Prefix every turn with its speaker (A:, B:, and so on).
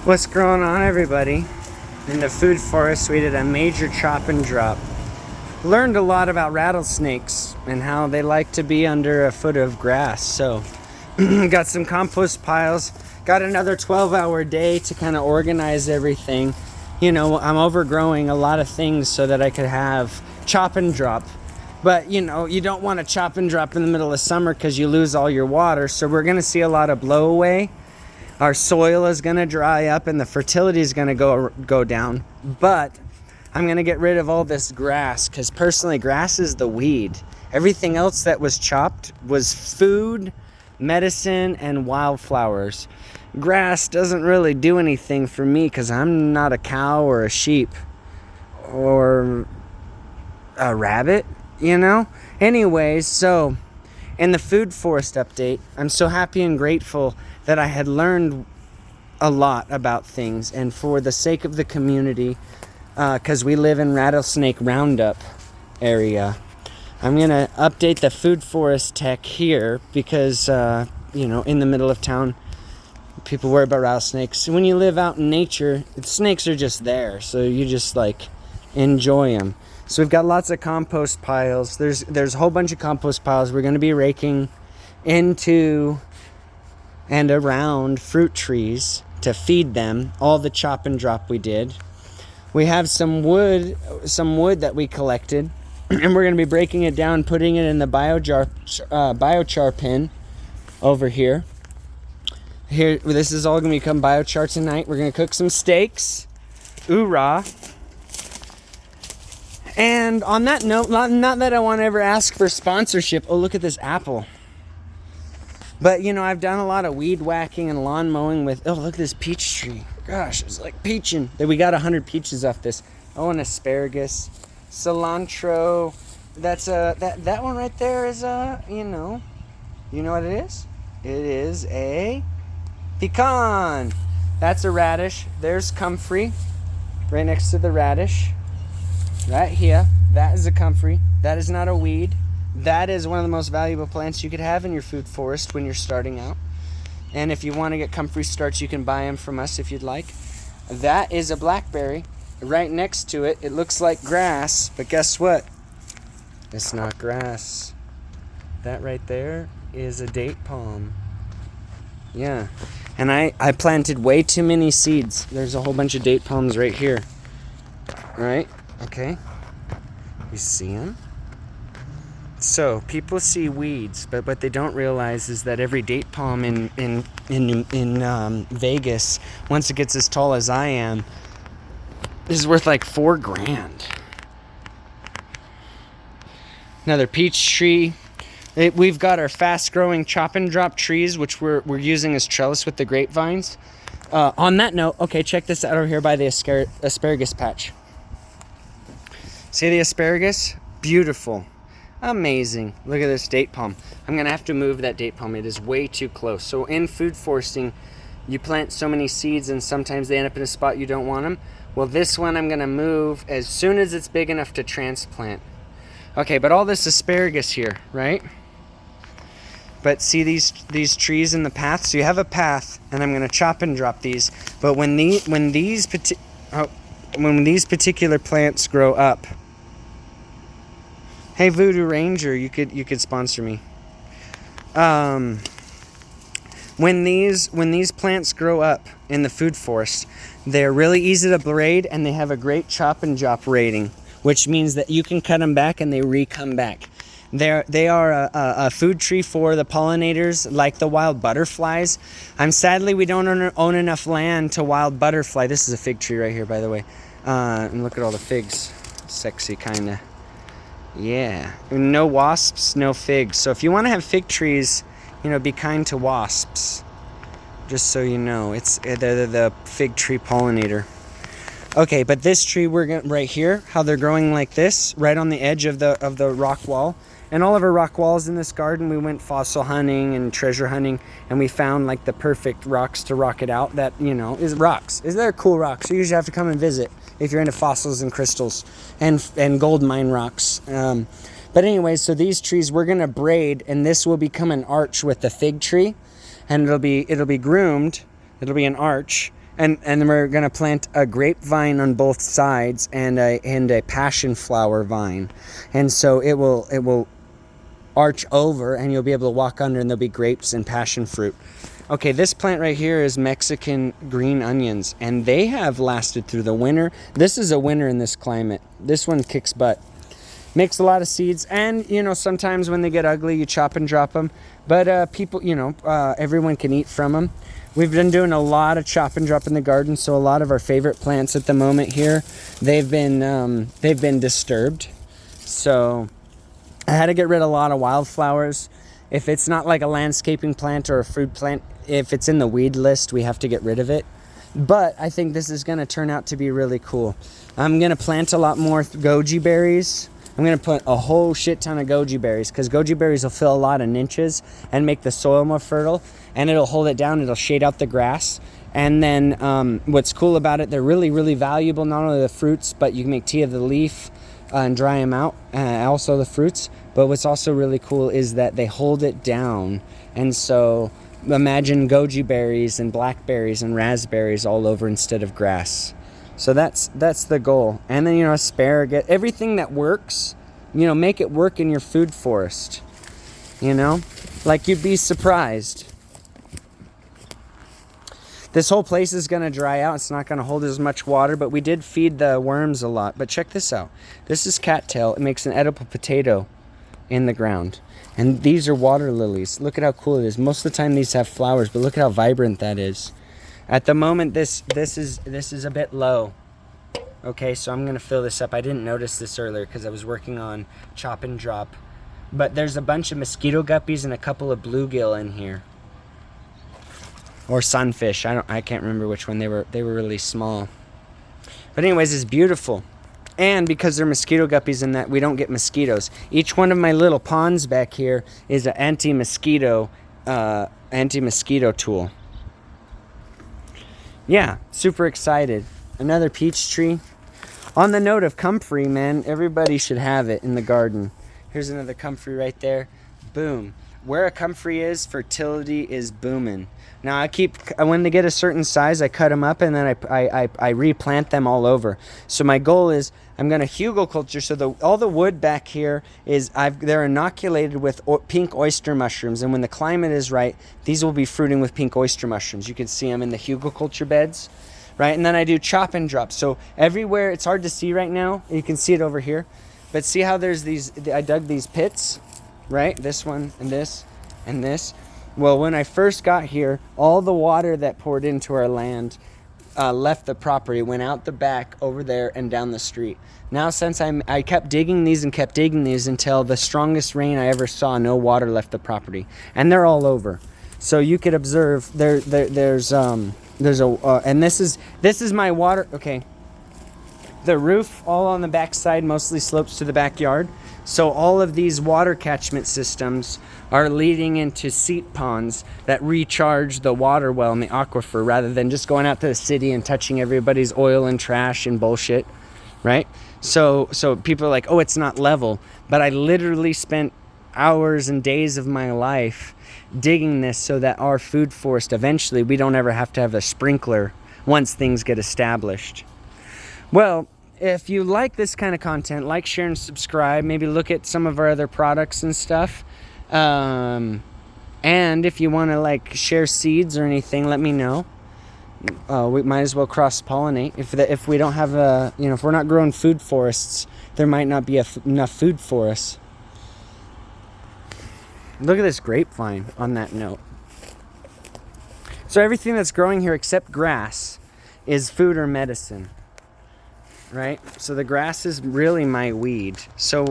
A: What's going on, everybody? In the food forest, we did a major chop and drop. Learned a lot about rattlesnakes and how they like to be under a foot of grass. So, got some compost piles. Got another 12-hour day to kind of organize everything. You know, I'm overgrowing a lot of things so that I could have chop and drop. But, you know, you don't want to chop and drop in the middle of summer because you lose all your water. So we're going to see a lot of blow away. Our soil is going to dry up and the fertility is going to go down. But I'm going to get rid of all this grass because personally, grass is the weed. Everything else that was chopped was food, medicine, and wildflowers. Grass doesn't really do anything for me because I'm not a cow or a sheep or a rabbit, you know? Anyways, so in the food forest update, I'm so happy and grateful that I had learned a lot about things, and for the sake of the community, because we live in Rattlesnake Roundup area, I'm going to update the food forest tech here because, you know, in the middle of town, people worry about rattlesnakes. When you live out in nature, snakes are just there, so you just, like, enjoy them. So we've got lots of compost piles. There's a whole bunch of compost piles we're going to be raking into and around fruit trees to feed them, all the chop and drop we did. We have some wood that we collected, and we're going to be breaking it down, putting it in the biochar bin over here. Here, this is all going to become biochar tonight. We're going to cook some steaks. Oorah. And on that note, not that I want to ever ask for sponsorship. Oh, look at this apple. But, you know, I've done a lot of weed whacking and lawn mowing with... Oh, look at this peach tree. Gosh, it's like peaching. We got 100 peaches off this. Oh, and asparagus. Cilantro. That's that one right there is you know what it is? It is a pecan. That's a radish. There's comfrey right next to the radish. Right here. That is a comfrey. That is not a weed. That is one of the most valuable plants you could have in your food forest when you're starting out. And if you want to get comfrey starts, you can buy them from us if you'd like. That is a blackberry. Right next to it, it looks like grass, but guess what? It's not grass. That right there is a date palm. Yeah. And I planted way too many seeds. There's a whole bunch of date palms right here. Right? Okay. You see them? So people see weeds, but what they don't realize is that every date palm in Vegas, once it gets as tall as I am, is worth like $4,000. Another peach tree. We've got our fast-growing chop and drop trees, which we're using as trellis with the grapevines. On that note, okay, check this out over here by the asparagus patch. See the asparagus? Beautiful. Amazing. Look at this date palm. I'm going to have to move that date palm. It is way too close. So in food foresting, you plant so many seeds and sometimes they end up in a spot you don't want them. Well, this one I'm going to move as soon as it's big enough to transplant. Okay, but all this asparagus here, right? But see these trees in the path? So you have a path, and I'm going to chop and drop these. But when these particular plants grow up, hey, Voodoo Ranger, you could sponsor me. When these plants grow up in the food forest, they're really easy to braid and they have a great chop and drop rating, which means that you can cut them back and they re-come back. They are a food tree for the pollinators, like the wild butterflies. Sadly, we don't own enough land to wild butterfly. This is a fig tree right here, by the way. And look at all the figs. Sexy, kind of. Yeah. No wasps, no figs. So if you want to have fig trees, you know, be kind to wasps. Just so you know, they're the fig tree pollinator. Okay, but this tree right here, how they're growing like this, right on the edge of the rock wall. And all of our rock walls in this garden, we went fossil hunting and treasure hunting, and we found like the perfect rocks to rock it out. That, you know, is rocks. They're cool rocks. You usually have to come and visit if you're into fossils and crystals and gold mine rocks. But anyways, so these trees we're gonna braid, and this will become an arch with the fig tree, and it'll be groomed. It'll be an arch, And we're gonna plant a grapevine on both sides and a passion flower vine, and so it will arch over, and you'll be able to walk under, and there'll be grapes and passion fruit. Okay, this plant right here is Mexican green onions, and they have lasted through the winter. This is a winter in this climate. This one kicks butt. Makes a lot of seeds, and you know, sometimes when they get ugly, you chop and drop them. But people, you know, everyone can eat from them. We've been doing a lot of chop and drop in the garden, so a lot of our favorite plants at the moment here, they've been disturbed. So I had to get rid of a lot of wildflowers. If it's not like a landscaping plant or a fruit plant, if it's in the weed list, we have to get rid of it. But I think this is going to turn out to be really cool. I'm going to plant a lot more goji berries. I'm going to put a whole shit ton of goji berries, because goji berries will fill a lot of niches and make the soil more fertile, and it'll hold it down. It'll shade out the grass. And then what's cool about it, they're really, really valuable, not only the fruits, but you can make tea of the leaf and dry them out, also the fruits. But what's also really cool is that they hold it down. And so imagine goji berries and blackberries and raspberries all over instead of grass. So that's the goal. And then, you know, asparagus, everything that works, you know, make it work in your food forest. You know, like, you'd be surprised. This whole place is going to dry out. It's not going to hold as much water, but we did feed the worms a lot. But check this out. This is cattail. It makes an edible potato in the ground. And these are water lilies. Look at how cool it is. Most of the time these have flowers, but look at how vibrant that is. At the moment, this is a bit low. Okay, so I'm going to fill this up. I didn't notice this earlier because I was working on chop and drop. But there's a bunch of mosquito guppies and a couple of bluegill in here. Or sunfish. I can't remember which one. They were really small. But anyways, it's beautiful. And because they're mosquito guppies in that we don't get mosquitoes. Each one of my little ponds back here is an anti-mosquito tool. Yeah, super excited. Another peach tree. On the note of comfrey, man, everybody should have it in the garden. Here's another comfrey right there. Boom. Where a comfrey is, fertility is booming. Now when they get a certain size, I cut them up and then I replant them all over. So my goal is I'm going to hugelculture. So all the wood back here they're inoculated with pink oyster mushrooms. And when the climate is right, these will be fruiting with pink oyster mushrooms. You can see them in the hugelculture beds, right? And then I do chop and drop. So everywhere, it's hard to see right now. You can see it over here. But see how I dug these pits, right? This one and this and this. Well, when I first got here, all the water that poured into our land left the property, went out the back, over there, and down the street. Now, since I kept digging these and kept digging these until the strongest rain I ever saw, no water left the property. And they're all over. So you could observe, there's and this is my water, okay. The roof, all on the back side, mostly slopes to the backyard. So all of these water catchment systems are leading into seep ponds that recharge the water well in the aquifer, rather than just going out to the city and touching everybody's oil and trash and bullshit, right? So people are like, oh, it's not level. But I literally spent hours and days of my life digging this so that our food forest, eventually, we don't ever have to have a sprinkler once things get established. Well, if you like this kind of content, like, share, and subscribe. Maybe look at some of our other products and stuff. And if you want to share seeds or anything, let me know. We might as well cross-pollinate. If we don't have if we're not growing food forests, there might not be enough food for us. Look at this grapevine on that note. So everything that's growing here except grass is food or medicine. Right? So the grass is really my weed. So